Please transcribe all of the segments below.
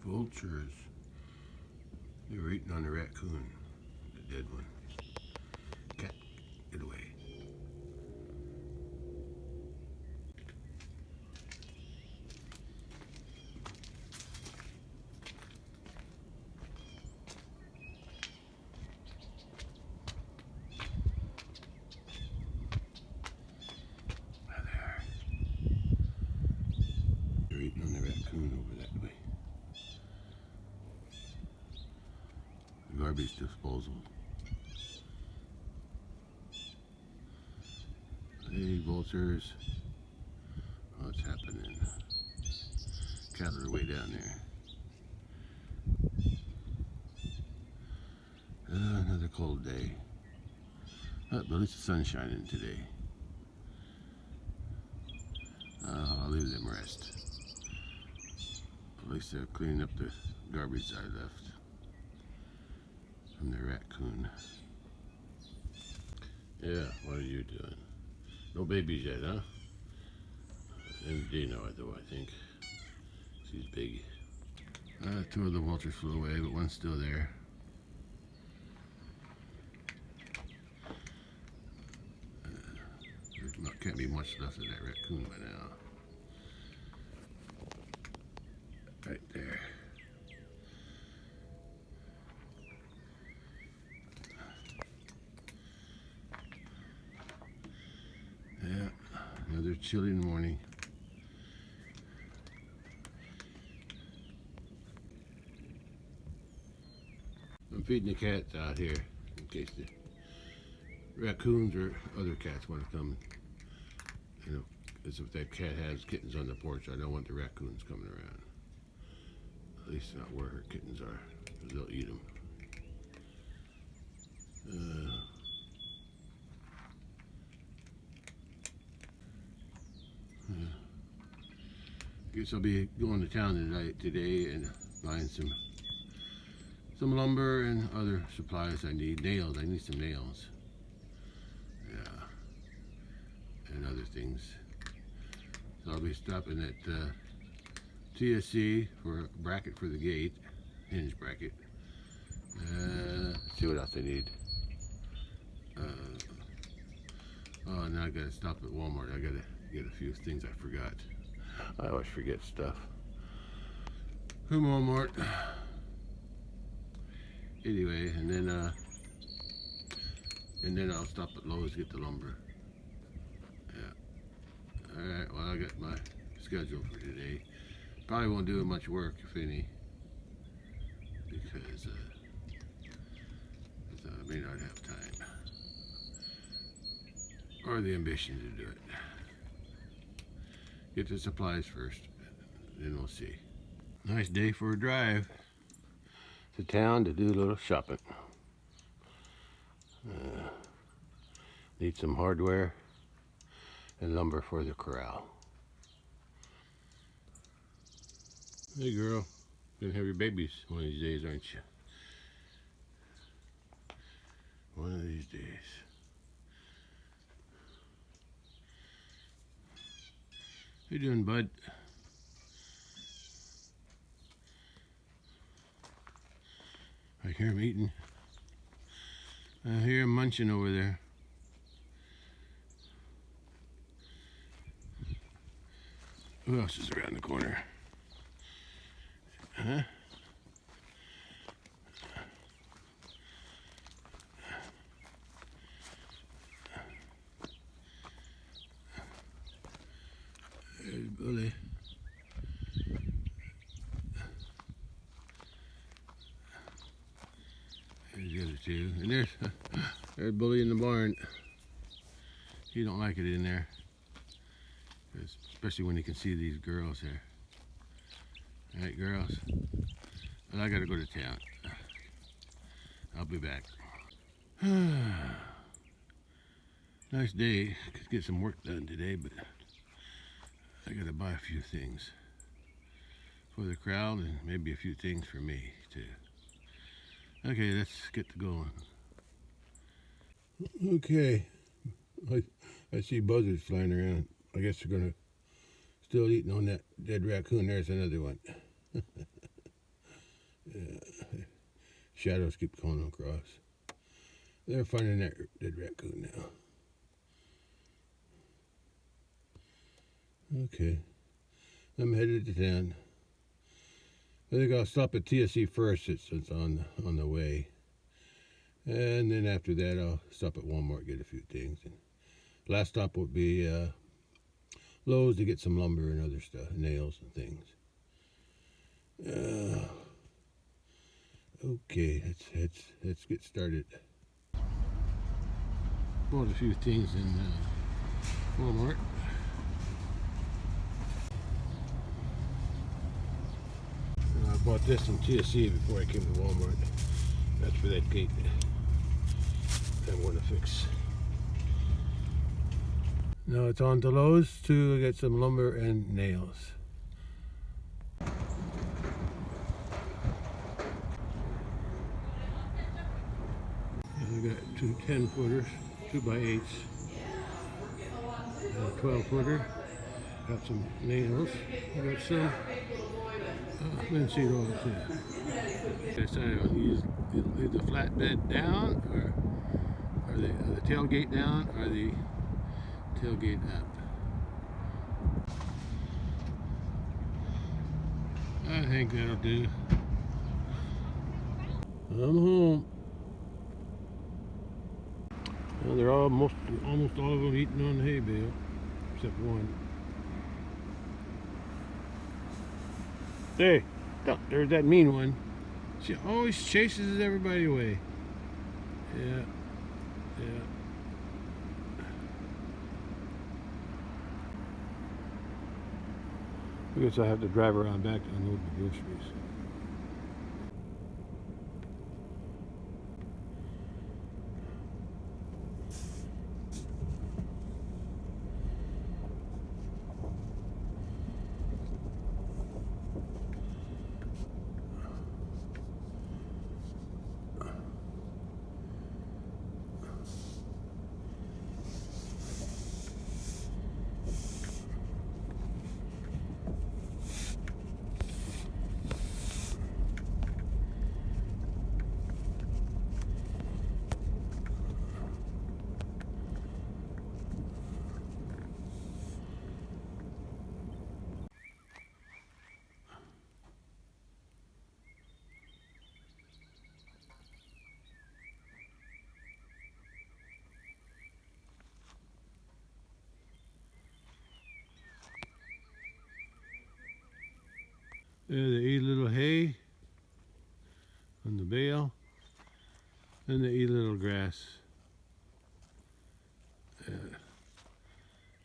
Vultures. They were eating on the raccoon, the dead one. Cat, get away. There they are. They're eating on the raccoon over that way. Garbage disposal. Hey, vultures. What's happening? Cattle are way down there. Another cold day. But at least the sun's shining today. I'll leave them rest. At least they're cleaning up the garbage I left from the raccoon. Yeah, what are you doing? No babies yet, huh? And Dino, though, I think. She's big. Two of the vultures flew away, but one's still there. There can't be much left of that raccoon by now. Right there. Yeah, another chilly morning. I'm feeding the cats out here in case the raccoons or other cats want to come. You know, as if that cat has kittens on the porch, I don't want the raccoons coming around. At least not where her kittens are, because they'll eat them. Guess I'll be going to town today and buying some lumber and other supplies I need. Nails, I need some nails. Yeah, and other things. So I'll be stopping at TSC for a bracket for the gate, hinge bracket. See what else I need. Oh, now I gotta stop at Walmart. I gotta get a few things I forgot. I always forget stuff from Walmart. Anyway, and then I'll stop at Lowe's to get the lumber. Yeah. All right. Well, I got my schedule for today. Probably won't do much work, if any, because I may not have time or the ambition to do it. Get the supplies first, then we'll see. Nice day for a drive to town to do a little shopping. Need some hardware and lumber for the corral. Hey girl, gonna have your babies one of these days, aren't you? One of these days. How you doing, bud? I hear him eating. I hear him munching over there. Who else is around the corner? Huh? There's Bully. There's the other two. And there's Bully in the barn. He don't like it in there. Especially when you can see these girls here. Alright, girls. Well, I gotta go to town. I'll be back. Nice day. Could get some work done today, but I gotta buy a few things for the crowd and maybe a few things for me too. Okay, let's get to going. Okay, I see buzzards flying around. I guess they're gonna still eating on that dead raccoon. There's another one. shadows keep going across. They're finding that dead raccoon now. Okay, I'm headed to town. I think I'll stop at TSC first. It's on the way, and then after that I'll stop at Walmart, get a few things. And last stop will be Lowe's to get some lumber and other stuff, nails and things. Okay, let's get started. Bought a few things in Walmart. I bought this in TSC before I came to Walmart. That's for that gate I want to fix. Now it's on to Lowe's to get some lumber and nails. I got two 10-footers, 2x8s, and a 12-footer. Got some nails. I got some linseed oil too. I decided I'll leave the flatbed down, or the tailgate down, or the tailgate up. I think that'll do. I'm home. Well, they're almost all of them eating on the hay bale, except one. Hey, look, there's that mean one. She always chases everybody away. Yeah. I guess I have to drive around back to unload the groceries. Yeah, they eat a little hay on the bale, and they eat a little grass.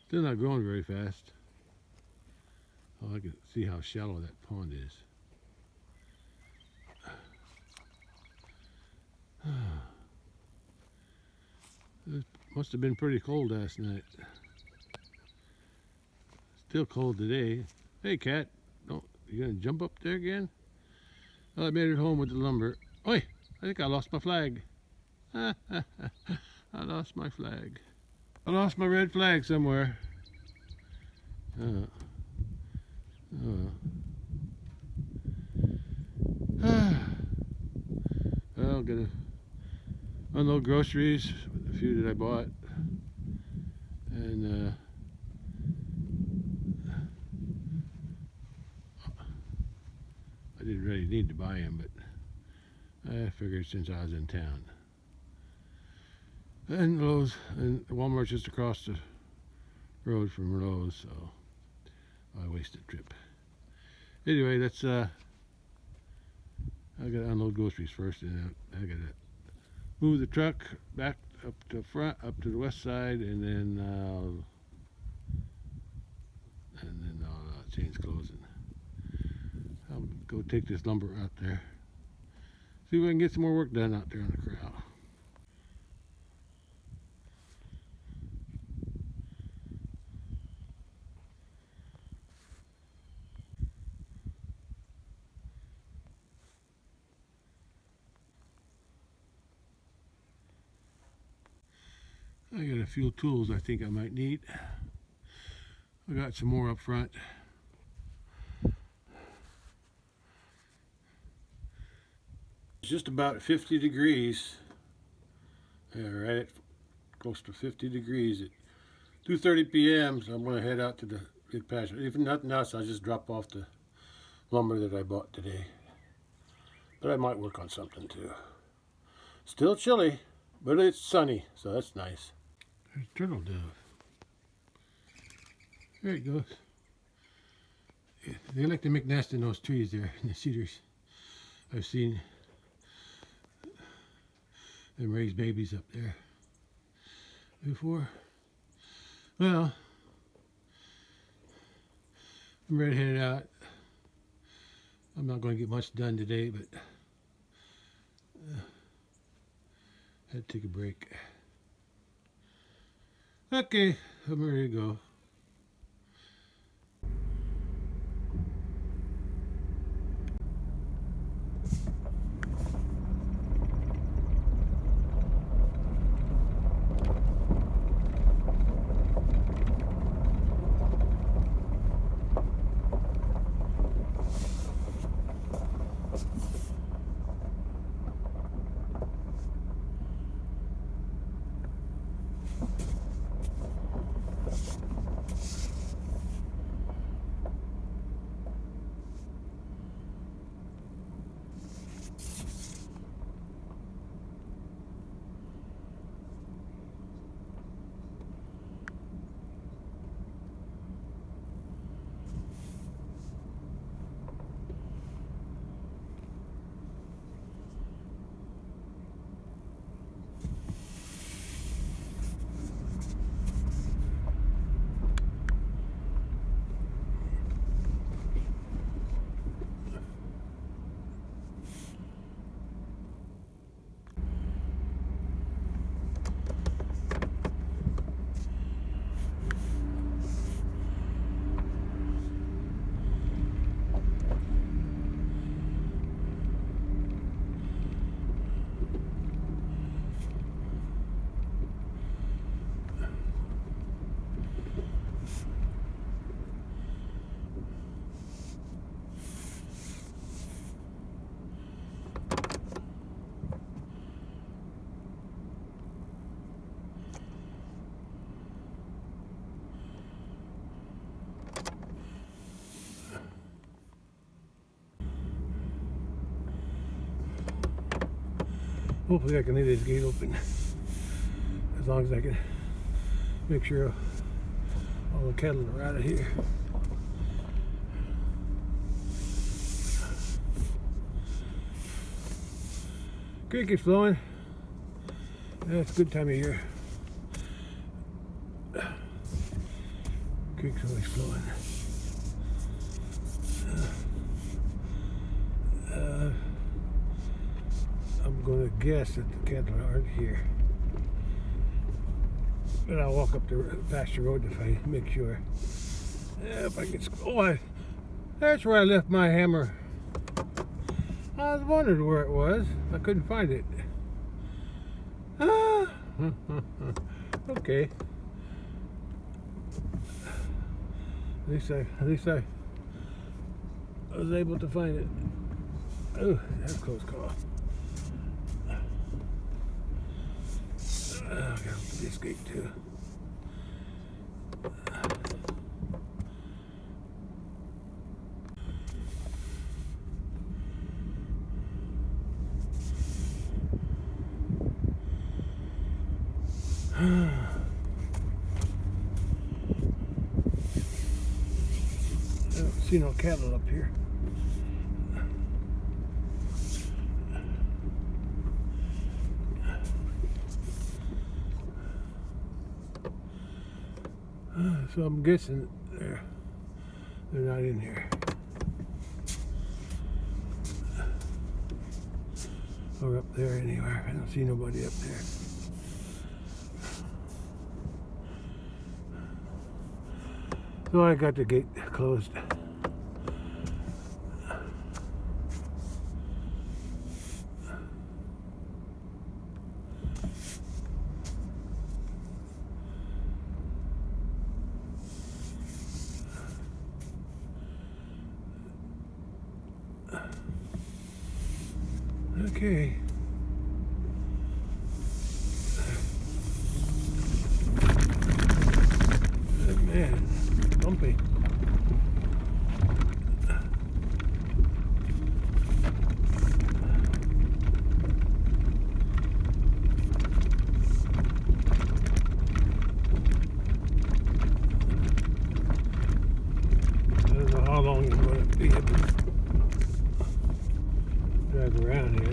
Still not growing very fast. Oh, I can see how shallow that pond is. It must have been pretty cold last night. Still cold today. Hey, cat, don't you gonna jump up there again? Well, I made it home with the lumber. Oi, I think I lost my flag. I lost my flag. I lost my red flag somewhere. Well, gonna unload groceries, a few that I bought, and I didn't really need to buy them, but I figured since I was in town. And Lowe's and Walmart's just across the road from Lowe's, so I wasted a trip. Anyway, that's I gotta unload groceries first, and I gotta move the truck back up to front, up to the west side, and then I'll change clothes and I'll go take this lumber out there. See if I can get some more work done out there on the corral. I got a few tools I think I might need. I got some more up front. just about 50 degrees. Yeah, right at close to 50 degrees at 2:30 p.m. So I'm going to head out to the big pasture. If nothing else, I'll just drop off the lumber that I bought today. But I might work on something too. Still chilly, but it's sunny, so that's nice. There's turtle dove. There it goes. Yeah, they like to make nests in those trees there, in the cedars. I've seen them raise babies up there before. Well, I'm ready to head out. I'm not going to get much done today, but had to take a break. Okay, I'm ready to go. Hopefully I can leave this gate open as long as I can make sure all the cattle are out of here. Creek is flowing. That's a good time of year. Creek's always flowing. I'm going to guess that the cattle aren't here. But I'll walk up the pasture road if I make sure. If I can. That's where I left my hammer. I was wondering where it was. I couldn't find it. Okay. At least I was able to find it. Oh, that's a close call. I gotta open this gate too. I don't see no cattle up here. So I'm guessing they're not in here. Or up there anywhere. I don't see nobody up there. So I got the gate closed. Okay. Oh, man, bumpy. I don't know how long I'm going to be able to drive around here.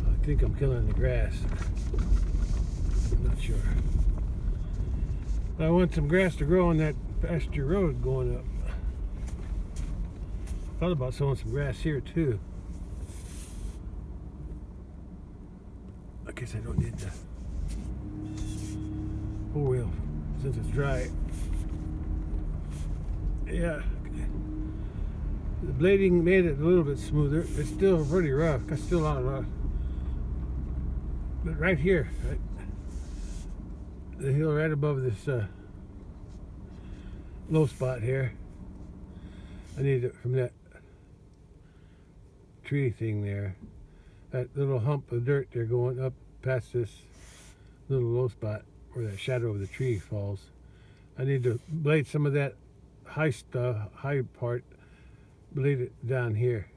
I think I'm killing the grass. I'm not sure. I want some grass to grow on that pasture road going up. Thought about sowing some grass here too. I guess I don't need the 4-wheel since it's dry. Yeah. The blading made it a little bit smoother. It's still pretty rough. Got still a lot of rough. But right here, right, the hill right above this low spot here, I need it from that tree thing there. That little hump of dirt there going up past this little low spot where that shadow of the tree falls. I need to blade some of that high part, blade it down here.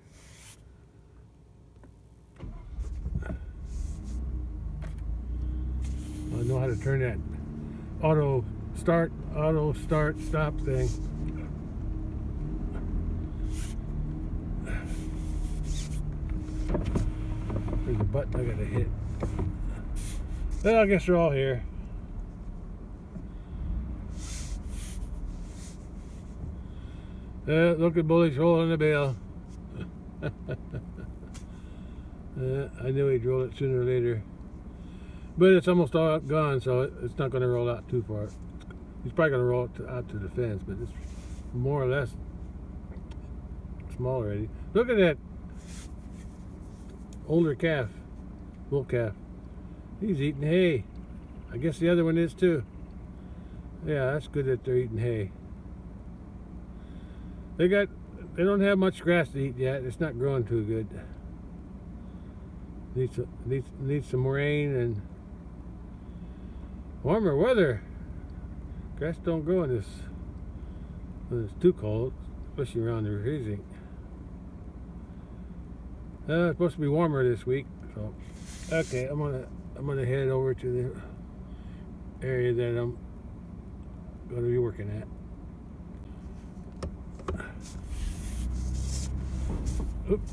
I know how to turn that auto start, stop thing. There's a button I gotta hit. Well, I guess they're all here. Look at Bully's rolling the bale. I knew he'd roll it sooner or later. But it's almost all gone, so it's not going to roll out too far. He's probably going to roll it out to the fence, but it's more or less small already. Look at that older calf, bull calf. He's eating hay. I guess the other one is too. Yeah, that's good that they're eating hay. They don't have much grass to eat yet. It's not growing too good. Needs some rain and warmer weather. Grass don't grow in this when it's too cold, especially around the freezing. It's supposed to be warmer this week, so okay. I'm gonna head over to the area that I'm gonna be working at. Oops.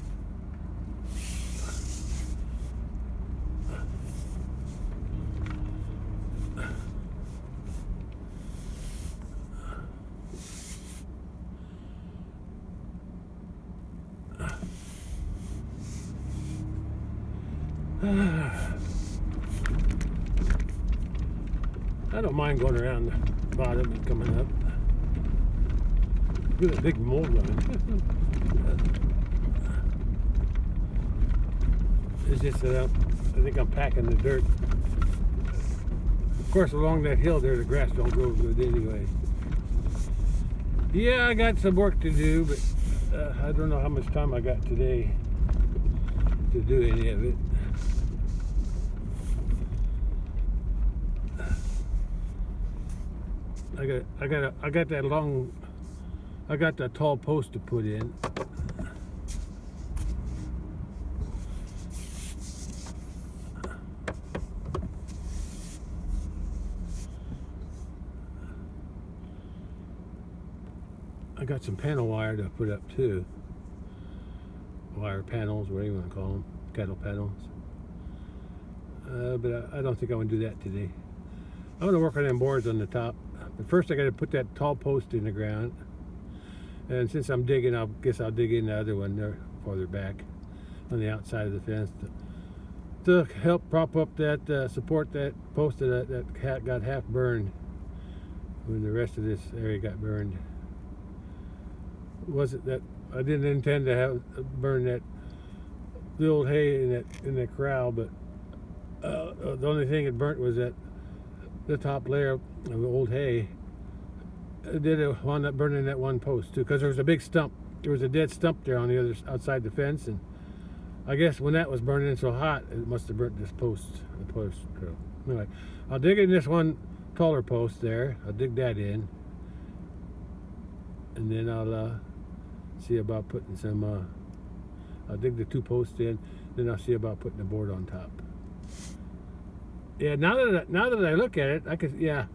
I don't mind going around the bottom and coming up. Look at that big mold line. It's just that I think I'm packing the dirt. Of course, along that hill there, the grass don't grow good anyway. Yeah, I got some work to do, but I don't know how much time I got today to do any of it. I got that tall post to put in. I got some panel wire to put up too. Wire panels, whatever you want to call them, cattle panels. But I don't think I want to do that today. I'm going to work on them boards on the top. But first I got to put that tall post in the ground. And since I'm digging, I guess I'll dig in the other one there farther back on the outside of the fence to help prop up that, support that post that got half burned when the rest of this area got burned. Wasn't that I didn't intend to have burn the old hay in that corral, but The only thing it burnt was that the top layer of the old hay. It did wound up burning that one post too, because there was a big stump. There was a dead stump there on the other outside the fence, and I guess when that was burning so hot, it must have burnt this post. The post. Anyway, I'll dig in this one taller post there. I'll dig that in, and then I'll see about putting some. I'll dig the 2 posts in, then I'll see about putting the board on top. Yeah, now that I look at it, I could, yeah,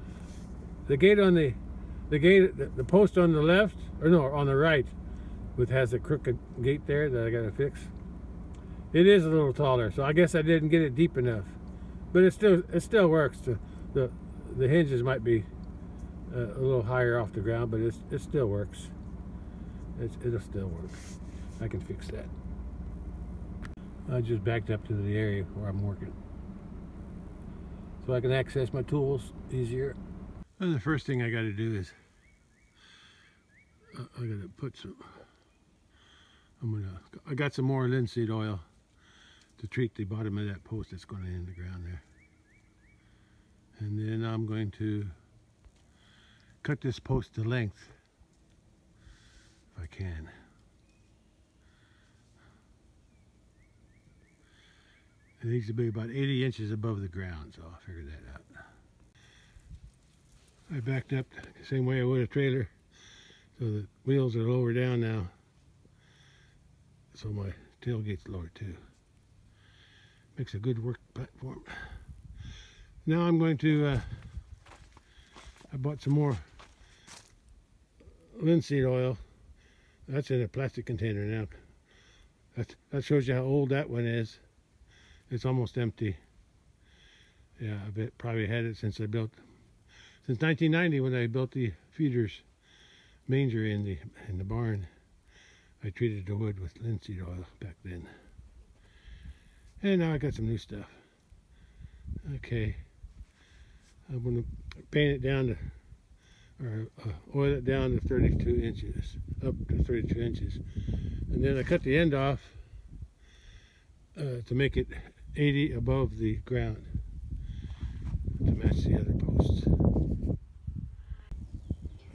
the gate on the post on the left, or no, on the right, has a crooked gate there that I gotta fix. It is a little taller, so I guess I didn't get it deep enough, but it still works. The hinges might be a little higher off the ground, but it still works. It'll still work. I can fix that. I just backed up to the area where I'm working, so I can access my tools easier. And the first thing I got to do is I got to put some. I got some more linseed oil to treat the bottom of that post that's going in the ground there, and then I'm going to cut this post to length if I can. It needs to be about 80 inches above the ground, so I'll figure that out. I backed up the same way I would a trailer, so the wheels are lower down now, so my tailgate's lower too. Makes a good work platform. Now I'm going to, I bought some more linseed oil. That's in a plastic container now. That shows you how old that one is. It's almost empty. Yeah, I've probably had it since 1990 when I built the feeders manger in the barn. I treated the wood with linseed oil back then. And now I got some new stuff. Okay, I'm going to paint it down to, or oil it down to 32 inches, up to 32 inches. And then I cut the end off to make it 80 above the ground to match the other posts.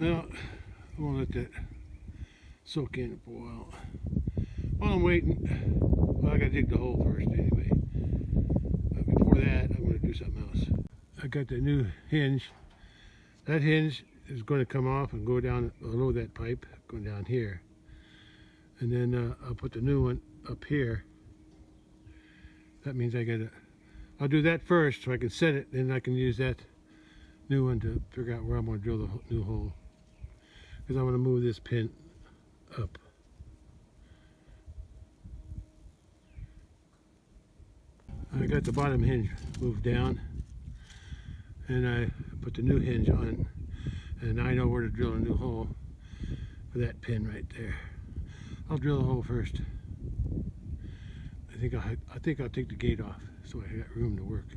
Now, I'm going to let that soak in for a while. While I'm waiting, well, I got to dig the hole first anyway. But before that, I'm going to do something else. I got the new hinge. That hinge is going to come off and go down below that pipe, going down here. And then I'll put the new one up here. That means I'll do that first so I can set it, then I can use that new one to figure out where I'm going to drill the new hole. Because I'm going to move this pin up. I got the bottom hinge moved down, and I put the new hinge on, and I know where to drill a new hole for that pin right there. I'll drill the hole first. I think I'll take the gate off so I got room to work.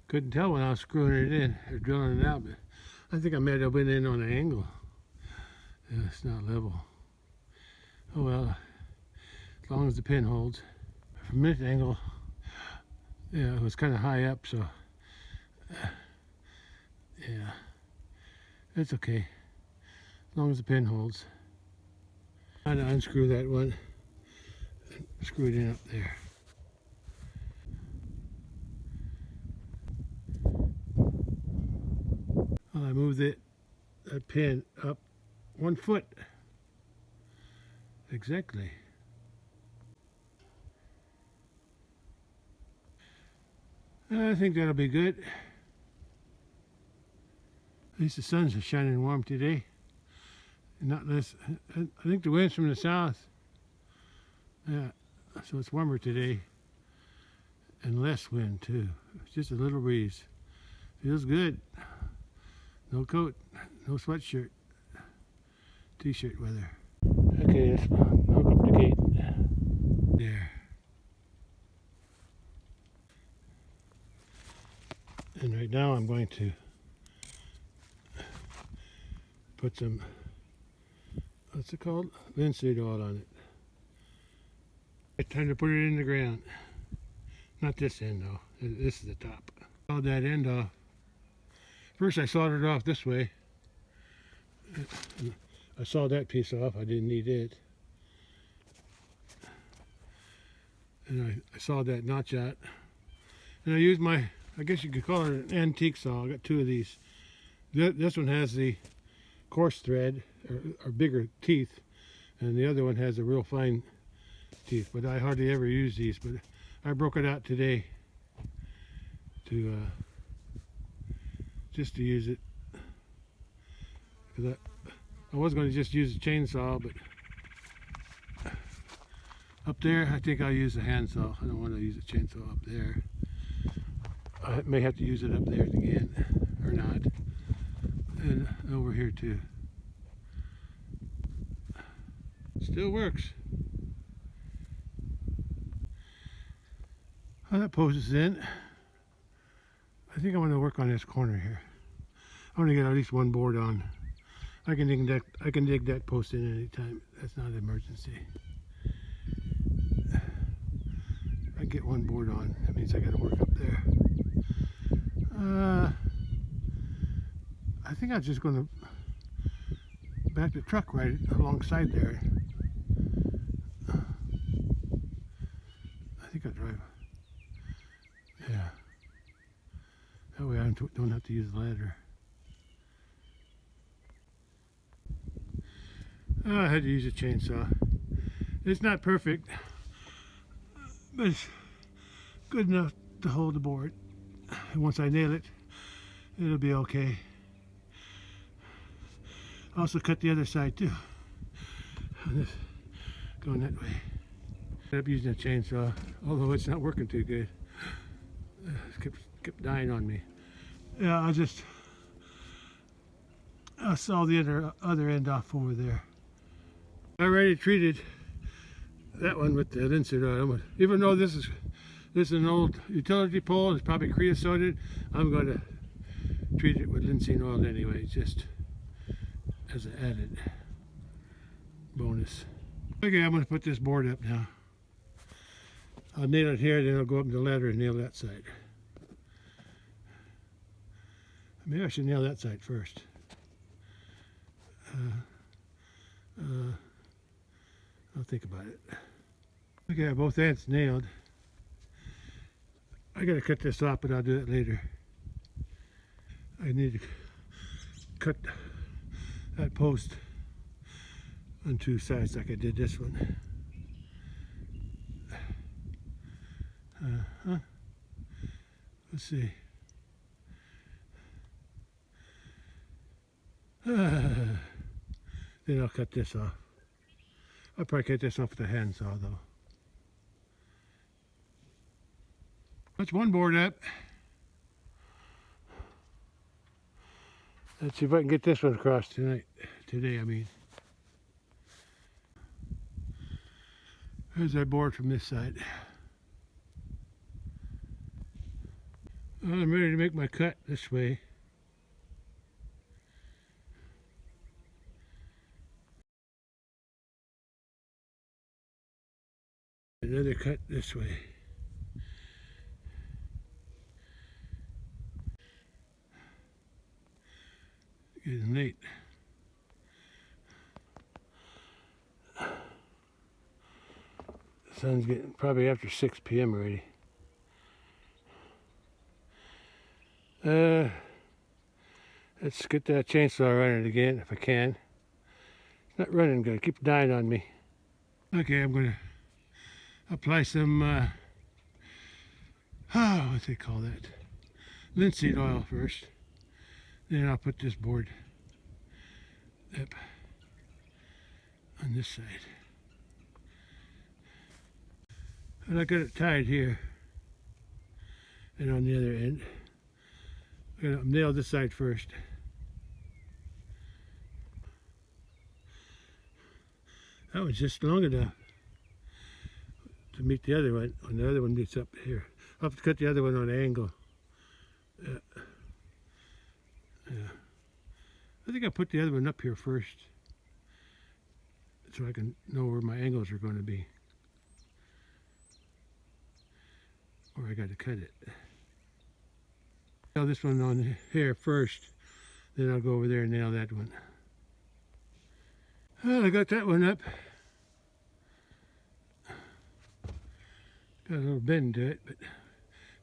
Couldn't tell when I was screwing it in or drilling it out, but I think I might have been in on an angle. Yeah, it's not level. Oh well, as long as the pin holds. From this angle, yeah, it was kind of high up, so yeah, it's okay as long as the pin holds. I'm going to unscrew that one and screw it in up there. Well, I moved that pin up 1 foot exactly. I think that'll be good. At least the sun's shining warm today. Not less. I think the wind's from the south. Yeah, so it's warmer today. And less wind too. It's just a little breeze. Feels good. No coat, no sweatshirt. T-shirt weather. Okay, let's hook up the gate. There. And right now I'm going to put some, what's it called? Linseed oil on it. It's time to put it in the ground. Not this end though. This is the top. Sawed that end off. First I sawed it off this way. I sawed that piece off. I didn't need it. And I sawed that notch out. And I used my, I guess you could call it an antique saw. I got two of these. This one has the coarse thread, or bigger teeth, and the other one has the real fine teeth. But I hardly ever use these. But I broke it out today to just to use it. Because I was going to just use a chainsaw, but up there I think I'll use a handsaw. I don't want to use a chainsaw up there. I may have to use it up there again, or not. And over here too. Still works. Well, that post is in. I think I'm going to work on this corner here. I want to get at least one board on. I can dig that post in any time. That's not an emergency. If I get one board on, that means I got to work up there. I think I'm just going to back the truck right alongside there. I think I'll drive. Yeah. That way I don't have to use the ladder. Oh, I had to use a chainsaw. It's not perfect, but it's good enough to hold the board. And once I nail it, it'll be okay. Also cut the other side too. And this going that way. Ended up using a chainsaw, although it's not working too good. It kept dying on me. Yeah, I'll saw the other end off over there. I already treated that one with the linseed oil. Even though this is an old utility pole, it's probably creosoted, I'm going to treat it with linseed oil anyway, just as an added bonus. Okay, I'm going to put this board up now. I'll nail it here, then I'll go up the ladder and nail that side. Maybe I should nail that side first. I'll think about it. Okay, both ends nailed. I gotta cut this off, but I'll do it later. I need to cut that post on two sides like I did this one. Let's see. Then I'll cut this off. I'll probably cut this off with a handsaw though. That's one board up. Let's see if I can get this one across today, I mean. There's our board from this side. I'm ready to make my cut this way. Another cut this way. Getting late. The sun's getting probably after 6 p.m. already. Let's get that chainsaw running again if I can. It's not running good. It keeps dying on me. Okay, I'm going to apply some, what they call that? Linseed oil first. Then I'll put this board up on this side. And I got it tied here. And on the other end. I'm going to nail this side first. That was just long enough to meet the other one. And the other one meets up here. I'll have to cut the other one on an angle. Yeah. I think I'll put the other one up here first so I can know where my angles are going to be. or I got to cut it. Nail this one on here first, then I'll go over there and nail that one. Well, I got that one up. Got a little bend to it, but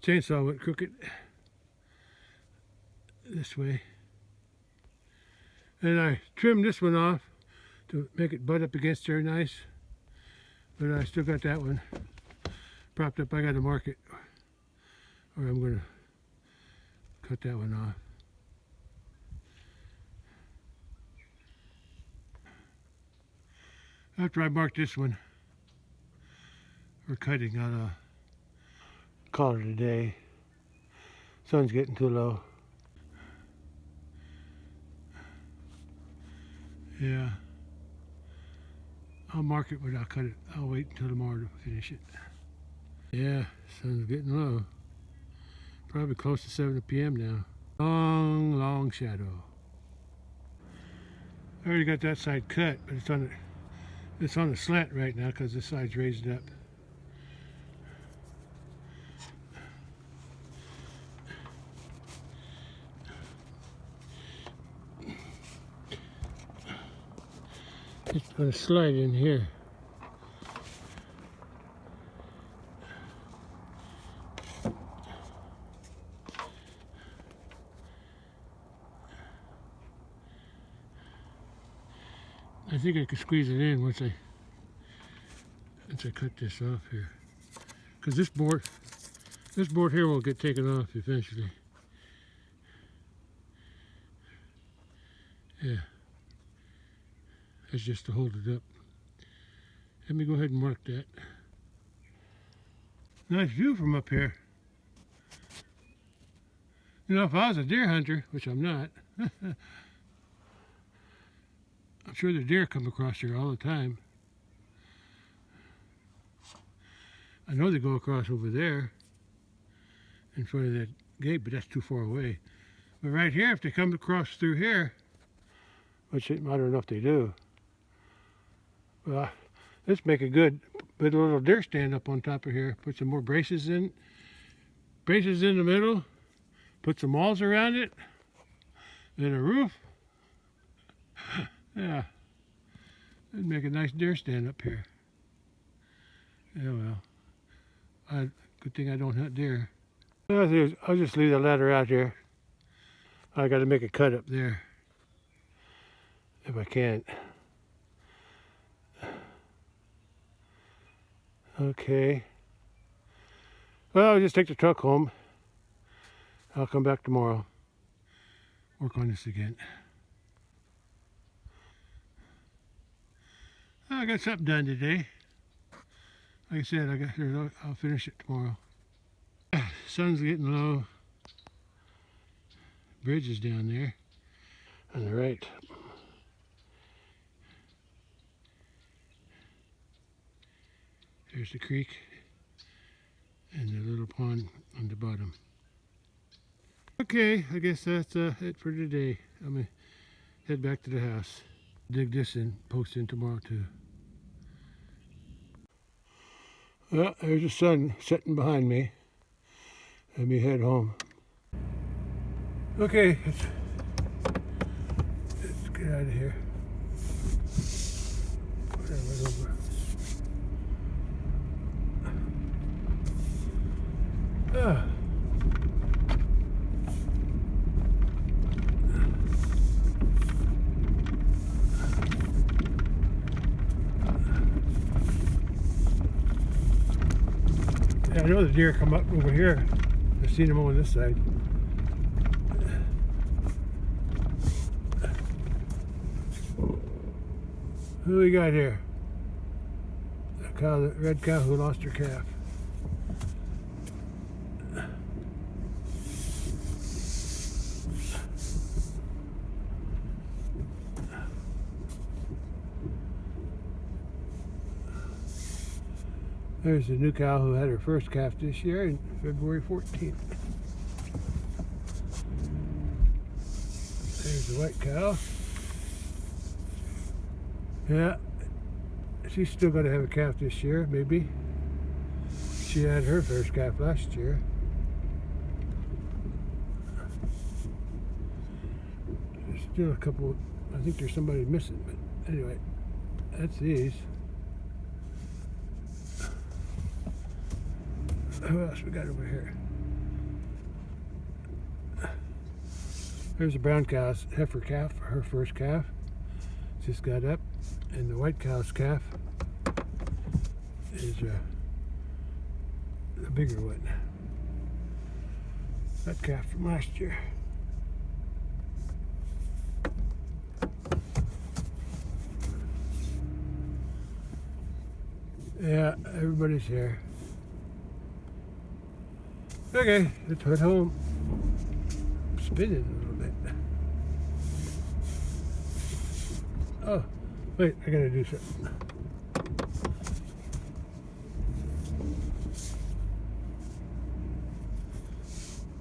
chainsaw went crooked this way. And I trimmed this one off to make it butt up against there nice. But I still got that one propped up. I got to mark it, or I'm going to cut that one off. After I mark this one for cutting, I'll call it a day. Sun's getting too low. Yeah. I'll mark it, but I'll cut it. I'll wait until tomorrow to finish it. Yeah, sun's getting low. Probably close to 7 p.m. now. Long, long shadow. I already got that side cut, but it's on a slant right now because this side's raised up. It's going to slide in here. I think I could squeeze it in once I cut this off here, because this board here will get taken off eventually. Yeah, that's just to hold it up. Let me go ahead and mark that. Nice view from up here. You know, if I was a deer hunter, which I'm not, I'm sure the deer come across here all the time. I know they go across over there in front of that gate, but that's too far away. But right here, if they come across through here, which I don't know if they do, well, let's make a good little deer stand up on top of here. Put some more braces in the middle, put some walls around it, and a roof. Yeah, it'd make a nice deer stand up here. Yeah, well, good thing I don't hunt deer. I'll just leave the ladder out here. I got to make a cut up there if I can. Okay. Well, I'll just take the truck home. I'll come back tomorrow. Work on this again. I got something done today. Like I said, I'll finish it tomorrow. Sun's getting low. Bridge is down there on the right. There's the creek and the little pond on the bottom. Okay, I guess that's it for today. I'm gonna head back to the house. Dig this in, post in tomorrow too. Well, there's the sun setting behind me. Let me head home. Okay, let's get out of here. Whatever's over. Ah. I know the deer come up over here. I've seen them on this side. Who we got here? The red cow who lost her calf. There's the new cow who had her first calf this year on February 14th. There's the white cow. Yeah, she's still going to have a calf this year, maybe. She had her first calf last year. There's still a couple. I think there's somebody missing, but anyway, that's these. Who else we got over here? There's a brown cow's heifer calf, her first calf. Just got up, and the white cow's calf is the bigger one. That calf from last year. Yeah, everybody's here. Okay, let's head home. I'm spinning a little bit. Oh, wait, I gotta do something.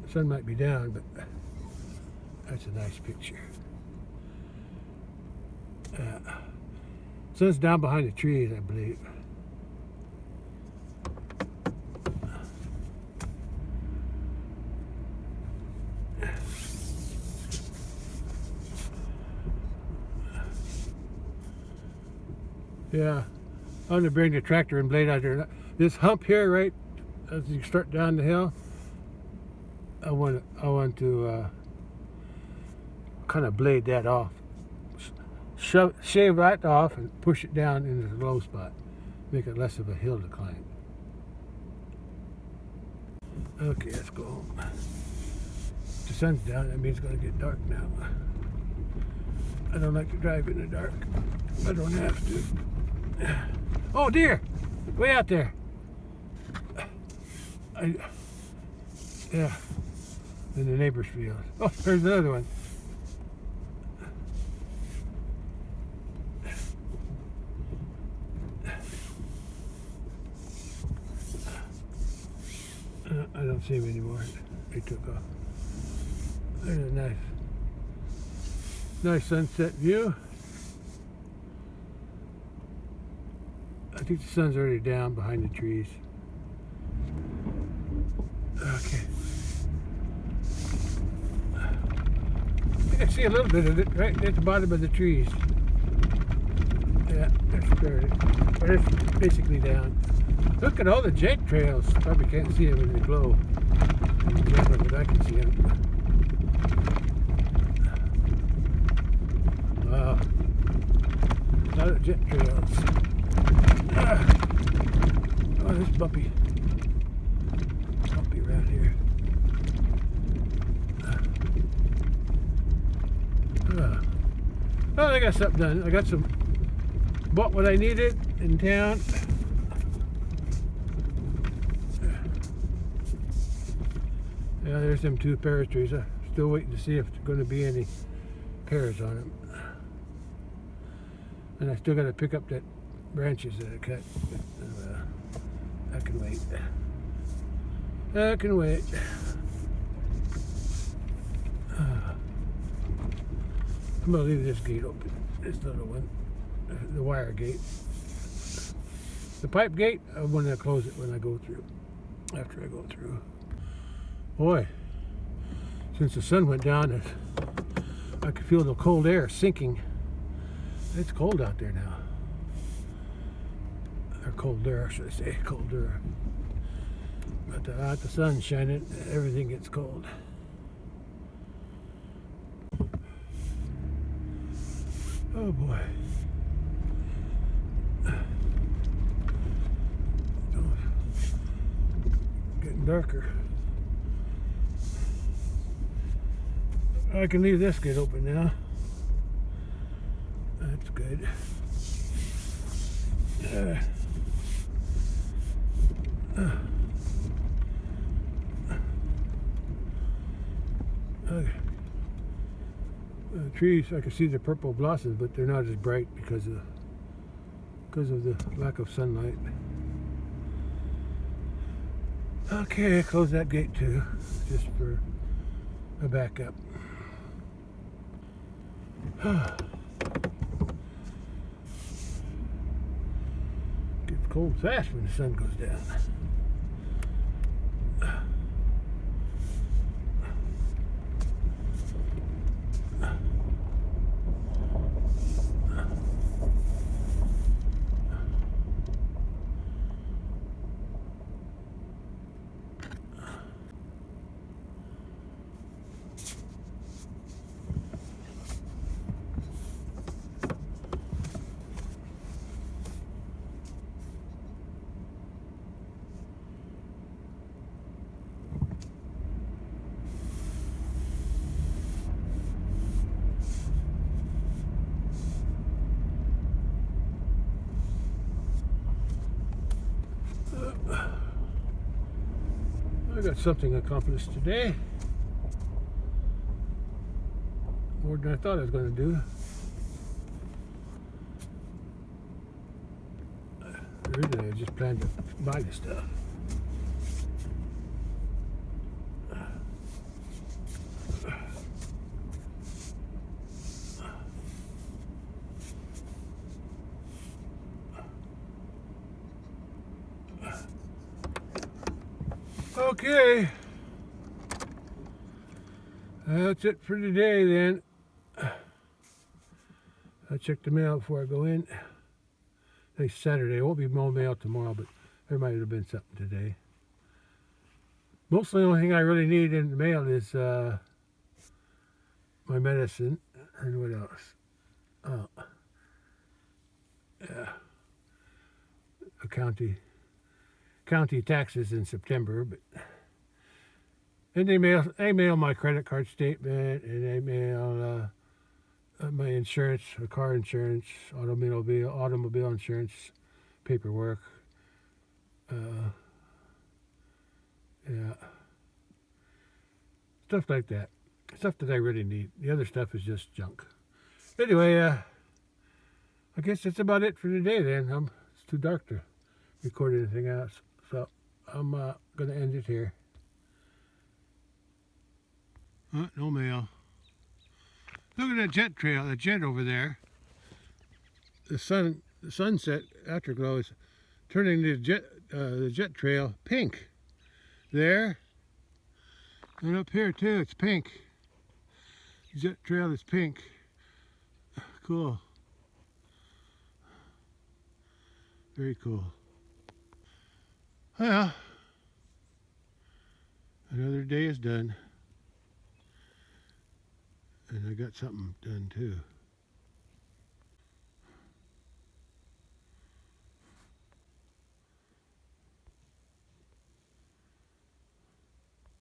The sun might be down, but that's a nice picture. Sun's down behind the trees, I believe. Yeah, I'm going to bring the tractor and blade out there. This hump here, right, as you start down the hill, I want to kind of blade that off. Shave that off and push it down into the low spot. Make it less of a hill to climb. Okay, let's go home. The sun's down, that means it's going to get dark now. I don't like to drive in the dark. I don't have to. Oh dear! Way out there. Yeah. In the neighbor's field. Oh, there's another one. I don't see him anymore. He took off. There's a nice sunset view. I think the sun's already down behind the trees. Okay. I can see a little bit of it right at the bottom of the trees. Yeah, that's clear. But it's basically down. Look at all the jet trails. Probably can't see them in the glow. Yeah, but I can see them. Wow. A lot of jet trails. Oh, this bumpy around here. Oh, I got something done. I got bought what I needed in town. Yeah, there's them two pear trees. I'm still waiting to see if there's going to be any pears on them. And I still got to pick up that branches that I cut. I can wait. I can wait. I'm gonna leave this gate open. This little one, the wire gate. The pipe gate, I want to close it when I go through. After I go through. Boy, since the sun went down, I could feel the cold air sinking. It's cold out there now. Or colder, should I say, colder. But without the sun shining, everything gets cold. Oh boy. Getting darker. I can leave this gate open now. That's good. Okay. The trees, I can see the purple blossoms, but they're not as bright because of the lack of sunlight. Okay, close that gate too, just for a backup. Gets cold fast when the sun goes down. I got something accomplished today. More than I thought I was going to do. Originally, I just planned to buy the stuff. Okay. That's it for today then. I'll check the mail before I go in. Today's Saturday. It won't be more mail tomorrow, but there might have been something today. Mostly the only thing I really need in the mail is my medicine. And what else? Oh, yeah. A county taxes in September, but and they mail my credit card statement, and they mail my insurance, car insurance, automobile insurance paperwork. Yeah, stuff like that. Stuff that I really need. The other stuff is just junk. Anyway, I guess that's about it for today then. It's too dark to record anything else, so I'm gonna end it here. No mail. Look at that jet trail, that jet over there. The sunset afterglow is turning the jet trail pink. There, and up here too, it's pink. The jet trail is pink. Cool. Very cool. Well, another day is done. And I got something done too.